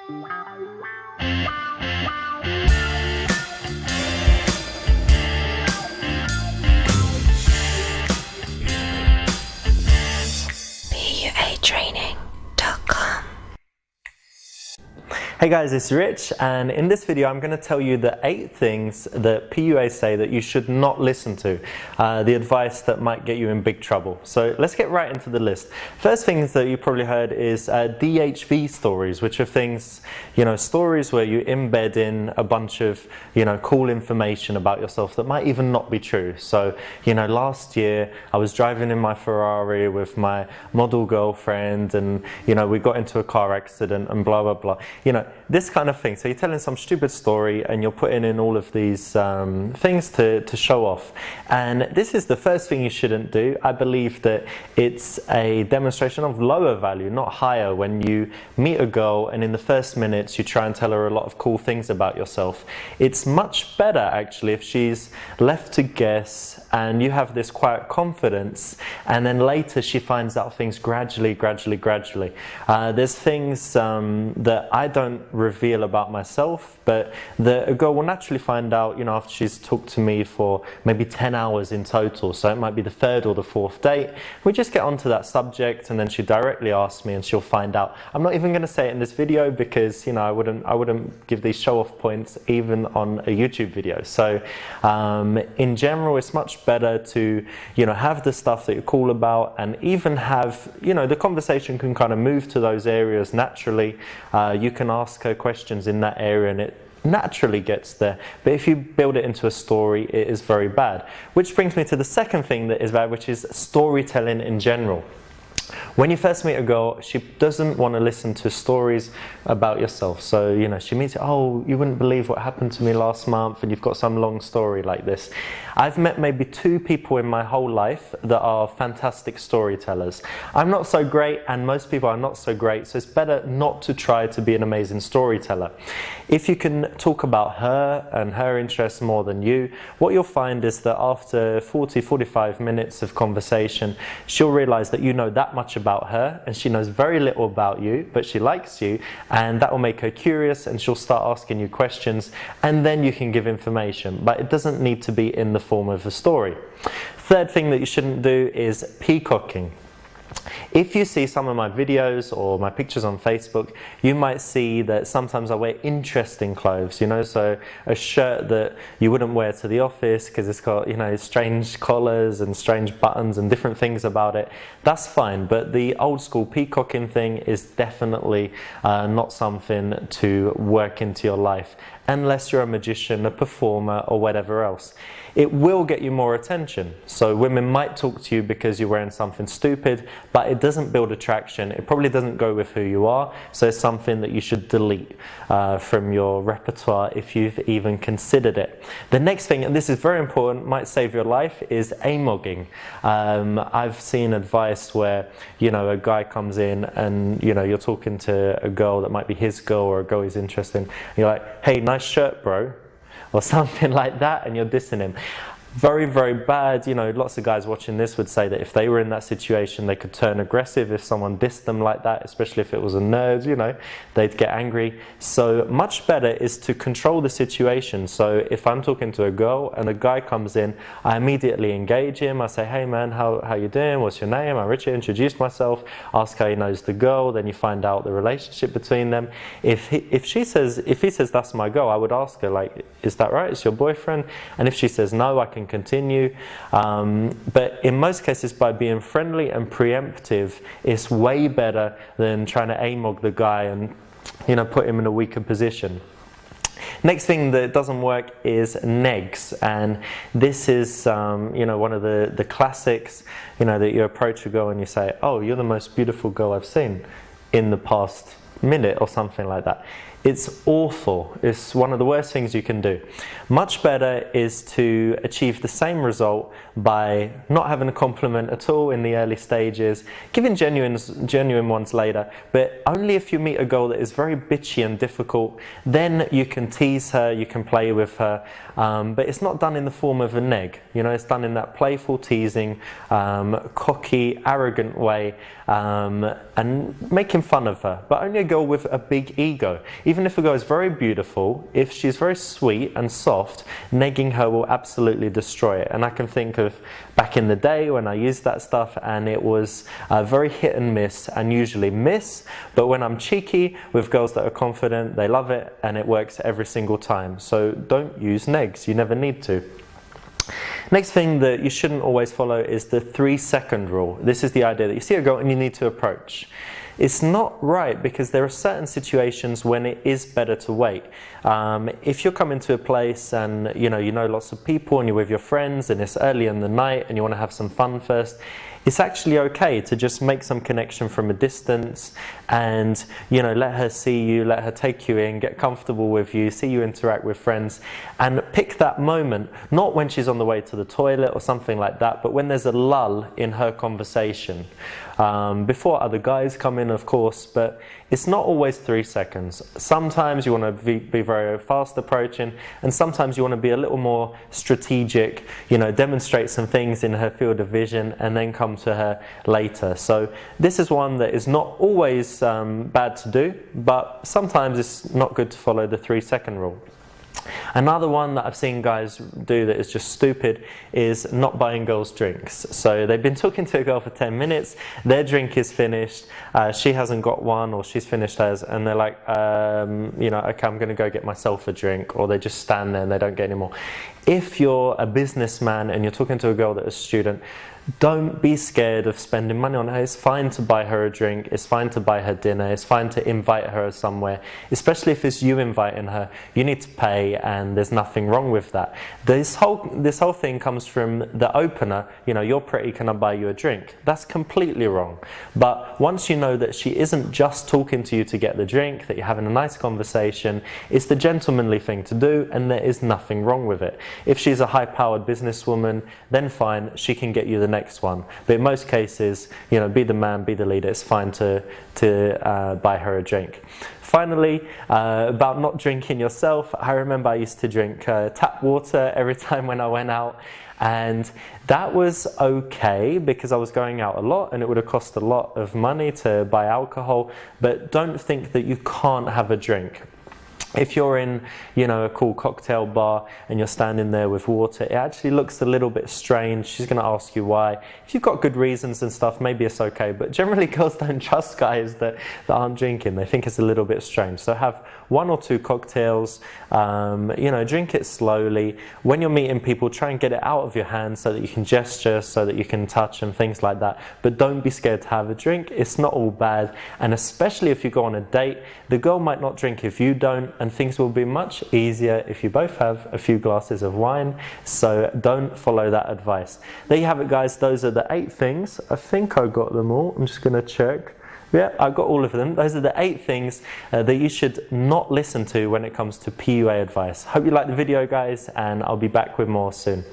PUAtraining.com. Hey guys, it's Rich, and in this video I'm going to tell you the 8 things that PUAs say that you should not listen to, the advice that might get you in big trouble. So let's get right into the list. First things that you probably heard is DHV stories, which are things, stories where you embed in a bunch of, cool information about yourself that might even not be true. So, last year I was driving in my Ferrari with my model girlfriend and, we got into a car accident and blah, blah, blah. This kind of thing. So you're telling some stupid story and you're putting in all of these things to show off. And this is the first thing you shouldn't do. I believe that it's a demonstration of lower value, not higher, when you meet a girl and in the first minutes you try and tell her a lot of cool things about yourself. It's much better actually if she's left to guess and you have this quiet confidence, and then later she finds out things gradually. There's things that I don't reveal about myself, but a girl will naturally find out, after she's talked to me for maybe 10 hours in total. So it might be the 3rd or the 4th date. We just get onto that subject and then she directly asks me and she'll find out. I'm not even going to say it in this video because, I wouldn't give these show-off points even on a YouTube video. So in general, it's much better to, have the stuff that you're cool about, and even have, the conversation can kind of move to those areas naturally. You can ask her questions in that area and it naturally gets there. But if you build it into a story, it is very bad. Which brings me to the second thing that is bad, which is storytelling in general. When you first meet a girl, she doesn't want to listen to stories about yourself. So, she meets you, oh, you wouldn't believe what happened to me last month, and you've got some long story like this. I've met maybe 2 people in my whole life that are fantastic storytellers. I'm not so great, and most people are not so great, so it's better not to try to be an amazing storyteller. If you can talk about her and her interests more than you, what you'll find is that after 45 minutes of conversation, she'll realize that you know that much about her and she knows very little about you, but she likes you, and that will make her curious and she'll start asking you questions, and then you can give information, but it doesn't need to be in the form of a story. Third thing that you shouldn't do is peacocking. If you see some of my videos or my pictures on Facebook, you might see that sometimes I wear interesting clothes, so a shirt that you wouldn't wear to the office because it's got, strange collars and strange buttons and different things about it. That's fine, but the old school peacocking thing is definitely not something to work into your life unless you're a magician, a performer, or whatever else. It will get you more attention. So women might talk to you because you're wearing something stupid, but it doesn't build attraction. It probably doesn't go with who you are, so it's something that you should delete from your repertoire if you've even considered it. The next thing, and this is very important, might save your life, is amogging. I've seen advice where, a guy comes in and, you're talking to a girl that might be his girl or a girl he's interested in. You're like, hey, nice shirt, bro, or something like that, and you're dissing him. Very, very bad. Lots of guys watching this would say that if they were in that situation, they could turn aggressive if someone dissed them like that, especially if it was a nerd, they'd get angry. So much better is to control the situation. So if I'm talking to a girl and a guy comes in, I immediately engage him. I say, hey man, how you doing? What's your name? I'm Richard. Introduce myself. Ask how he knows the girl. Then you find out the relationship between them. If he says that's my girl, I would ask her, like, is that right? Is your boyfriend? And if she says no, I can continue. But in most cases, by being friendly and preemptive, it's way better than trying to amog the guy and put him in a weaker position. Next thing that doesn't work is negs, and this is one of the classics, that you approach a girl and you say, oh, you're the most beautiful girl I've seen in the past minute or something like that. It's awful. It's one of the worst things you can do. Much better is to achieve the same result by not having a compliment at all in the early stages, giving genuine ones later, but only if you meet a girl that is very bitchy and difficult, then you can tease her, you can play with her, but it's not done in the form of a neg. You know, it's done in that playful, teasing, cocky, arrogant way, and making fun of her. But only a girl with a big ego. Even if a girl is very beautiful, if she's very sweet and soft, negging her will absolutely destroy it. And I can think of back in the day when I used that stuff, and it was very hit and miss, and usually miss, but when I'm cheeky with girls that are confident, they love it, and it works every single time. So don't use negs, you never need to. Next thing that you shouldn't always follow is the 3-second rule. This is the idea that you see a girl and you need to approach. It's not right, because there are certain situations when it is better to wait. If you're coming to a place and you know lots of people and you're with your friends and it's early in the night and you want to have some fun first, it's actually okay to just make some connection from a distance and, you know, let her see you, let her take you in, get comfortable with you, see you interact with friends, and pick that moment, not when she's on the way to the toilet or something like that, but when there's a lull in her conversation. Before other guys come in, of course, but it's not always 3 seconds. Sometimes you want to be very fast approaching, and sometimes you want to be a little more strategic, you know, demonstrate some things in her field of vision and then come to her later. So this is one that is not always bad to do, but sometimes it's not good to follow the 3-second rule. Another one that I've seen guys do that is just stupid is not buying girls drinks. So they've been talking to a girl for 10 minutes, their drink is finished, she hasn't got one, or she's finished hers, and they're like, you know, okay, I'm going to go get myself a drink, or they just stand there and they don't get any more. If you're a businessman and you're talking to a girl that is a student, don't be scared of spending money on her. It's fine to buy her a drink, it's fine to buy her dinner, it's fine to invite her somewhere, especially if it's you inviting her. You need to pay, and there's nothing wrong with that. This whole thing comes from the opener, you know, you're pretty, can I buy you a drink? That's completely wrong. But once you know that she isn't just talking to you to get the drink, that you're having a nice conversation, it's the gentlemanly thing to do, and there is nothing wrong with it. If she's a high-powered businesswoman, then fine, she can get you the next one. But in most cases, you know, be the man, be the leader. It's fine to buy her a drink. Finally, about not drinking yourself, I remember I used to drink tap water every time when I went out, and that was okay because I was going out a lot and it would have cost a lot of money to buy alcohol, but don't think that you can't have a drink. If you're in, you know, a cool cocktail bar and you're standing there with water, it actually looks a little bit strange. She's going to ask you why. If you've got good reasons and stuff, maybe it's okay. But generally, girls don't trust guys that aren't drinking. They think it's a little bit strange. So have 1 or 2 cocktails, you know, drink it slowly. When you're meeting people, try and get it out of your hand so that you can gesture, so that you can touch and things like that. But don't be scared to have a drink. It's not all bad. And especially if you go on a date, the girl might not drink if you don't, and things will be much easier if you both have a few glasses of wine. So don't follow that advice. There you have it, guys. Those are the 8 things. I think I got them all. I'm just going to check. Yeah, I got all of them. Those are the 8 things that you should not listen to when it comes to PUA advice. Hope you liked the video, guys, and I'll be back with more soon.